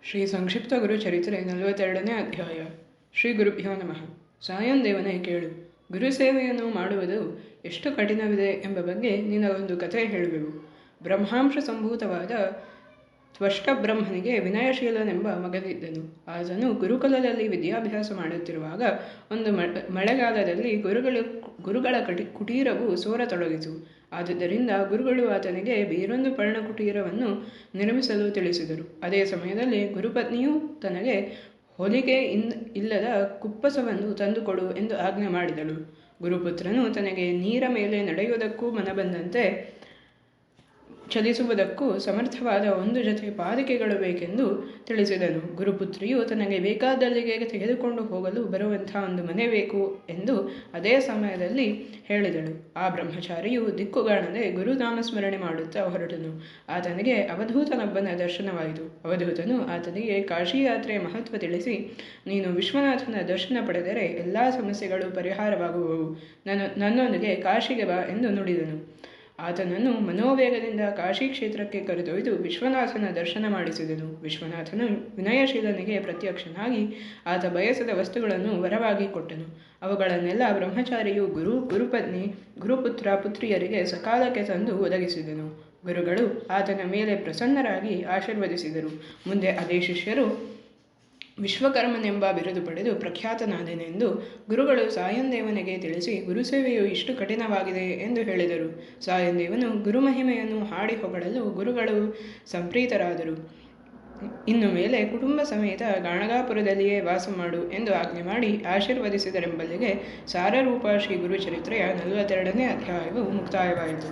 ಶ್ರೀ ಸಂಕ್ಷಿಪ್ತ ಗುರು ಚರಿತ್ರೆ 42ನೇ ಅಧ್ಯಾಯ. ಶ್ರೀ ಗುರುಭ್ಯೋ ನಮಃ. ಸಾಯಂ ದೇವನೇ ಕೇಳು, ಗುರು ಸೇವೆಯನ್ನು ಮಾಡುವುದು ಎಷ್ಟು ಕಠಿಣವಿದೆ ಎಂಬ ಬಗ್ಗೆ ನಿನಗೊಂದು ಕಥೆ ಹೇಳುವೆವು. ಬ್ರಹ್ಮಾಂಶ ಸಂಭೂತವಾದ ತ್ವಷ್ಟ ಬ್ರಹ್ಮನಿಗೆ ವಿನಯಶೀಲನೆಂಬ ಮಗನಿದ್ದನು. ಆತನು ಗುರುಕುಲದಲ್ಲಿ ವಿದ್ಯಾಭ್ಯಾಸ ಮಾಡುತ್ತಿರುವಾಗ ಒಂದು ಮಳೆಗಾಲದಲ್ಲಿ ಗುರುಗಳ ಕುಟೀರವು ಸೋರತೊಡಗಿತು. ಆದುದರಿಂದ ಗುರುಗಳು ಆತನಿಗೆ ಬೇರೊಂದು ಪರ್ಣಕುಟೀರವನ್ನು ನಿರ್ಮಿಸಲು ತಿಳಿಸಿದರು. ಅದೇ ಸಮಯದಲ್ಲಿ ಗುರುಪತ್ನಿಯು ತನಗೆ ಹೊಲಿಗೆ ಇಲ್ಲದ ಕುಪ್ಪಸವನ್ನು ತಂದುಕೊಡು ಎಂದು ಆಜ್ಞೆ ಮಾಡಿದಳು. ಗುರುಪುತ್ರನು ತನಗೆ ನೀರ ಮೇಲೆ ನಡೆಯುವುದಕ್ಕೂ ಮನಬಂದಂತೆ ಚಲಿಸುವುದಕ್ಕೂ ಸಮರ್ಥವಾದ ಒಂದು ಜೊತೆ ಪಾದಕೆಗಳು ಬೇಕೆಂದು ತಿಳಿಸಿದನು. ಗುರುಪುತ್ರಿಯು ತನಗೆ ಬೇಕಾದಲ್ಲಿಗೆ ತೆಗೆದುಕೊಂಡು ಹೋಗಲು ಬರುವಂಥ ಒಂದು ಮನೆ ಬೇಕು ಎಂದು ಅದೇ ಸಮಯದಲ್ಲಿ ಹೇಳಿದಳು. ಆ ಬ್ರಹ್ಮಚಾರಿಯು ದಿಕ್ಕುಗಾಣದೆ ಗುರುನಾಮಸ್ಮರಣೆ ಮಾಡುತ್ತಾ ಹೊರಟನು. ಆತನಿಗೆ ಅವಧೂತನೊಬ್ಬನ ದರ್ಶನವಾಯಿತು. ಅವಧೂತನು ಆತನಿಗೆ ಕಾಶಿ ಯಾತ್ರೆಯ ಮಹತ್ವ ತಿಳಿಸಿ, ನೀನು ವಿಶ್ವನಾಥನ ದರ್ಶನ ಪಡೆದರೆ ಎಲ್ಲ ಸಮಸ್ಯೆಗಳು ಪರಿಹಾರವಾಗುವವು. ನನ್ನೊಂದಿಗೆ ಕಾಶಿಗೆ ಬಾ ಎಂದು ನುಡಿದನು. ಆತನನ್ನು ಮನೋವೇಗದಿಂದ ಕಾಶಿ ಕ್ಷೇತ್ರಕ್ಕೆ ಕರೆದೊಯ್ದು ವಿಶ್ವನಾಥನ ದರ್ಶನ ಮಾಡಿಸಿದನು. ವಿಶ್ವನಾಥನು ವಿನಯಶೀಲನಿಗೆ ಪ್ರತ್ಯಕ್ಷನಾಗಿ ಆತ ಬಯಸಿದ ವಸ್ತುಗಳನ್ನು ವರವಾಗಿ ಕೊಟ್ಟನು. ಅವುಗಳನ್ನೆಲ್ಲ ಬ್ರಹ್ಮಚಾರಿಯು ಗುರುಪತ್ನಿ, ಗುರುಪುತ್ರ, ಪುತ್ರಿಯರಿಗೆ ಸಕಾಲಕ್ಕೆ ತಂದು ಒದಗಿಸಿದನು. ಗುರುಗಳು ಆತನ ಮೇಲೆ ಪ್ರಸನ್ನರಾಗಿ ಆಶೀರ್ವದಿಸಿದರು. ಮುಂದೆ ಅದೇ ಶಿಷ್ಯರು ವಿಶ್ವಕರ್ಮನೆಂಬ ಬಿರುದು ಪಡೆದು ಪ್ರಖ್ಯಾತನಾದನೆಂದು ಗುರುಗಳು ಸಾಯಂದೇವನಿಗೆ ತಿಳಿಸಿ, ಗುರುಸೇವೆಯು ಇಷ್ಟು ಕಠಿಣವಾಗಿದೆ ಎಂದು ಹೇಳಿದರು. ಸಾಯಂದೇವನು ಗುರುಮಹಿಮೆಯನ್ನು ಹಾಡಿ ಹೊಗಳಲು ಗುರುಗಳು ಸಂಪ್ರೀತರಾದರು. ಇನ್ನು ಮೇಲೆ ಕುಟುಂಬ ಸಮೇತ ಗಾಣಗಾಪುರದಲ್ಲಿಯೇ ವಾಸ ಮಾಡು ಎಂದು ಆಜ್ಞೆ ಮಾಡಿ ಆಶೀರ್ವದಿಸಿದರೆಂಬಲ್ಲಿಗೆ ಸಾರರೂಪ ಶ್ರೀ ಗುರುಚರಿತ್ರೆಯ 42ನೇ ಅಧ್ಯಾಯವು ಮುಕ್ತಾಯವಾಯಿತು.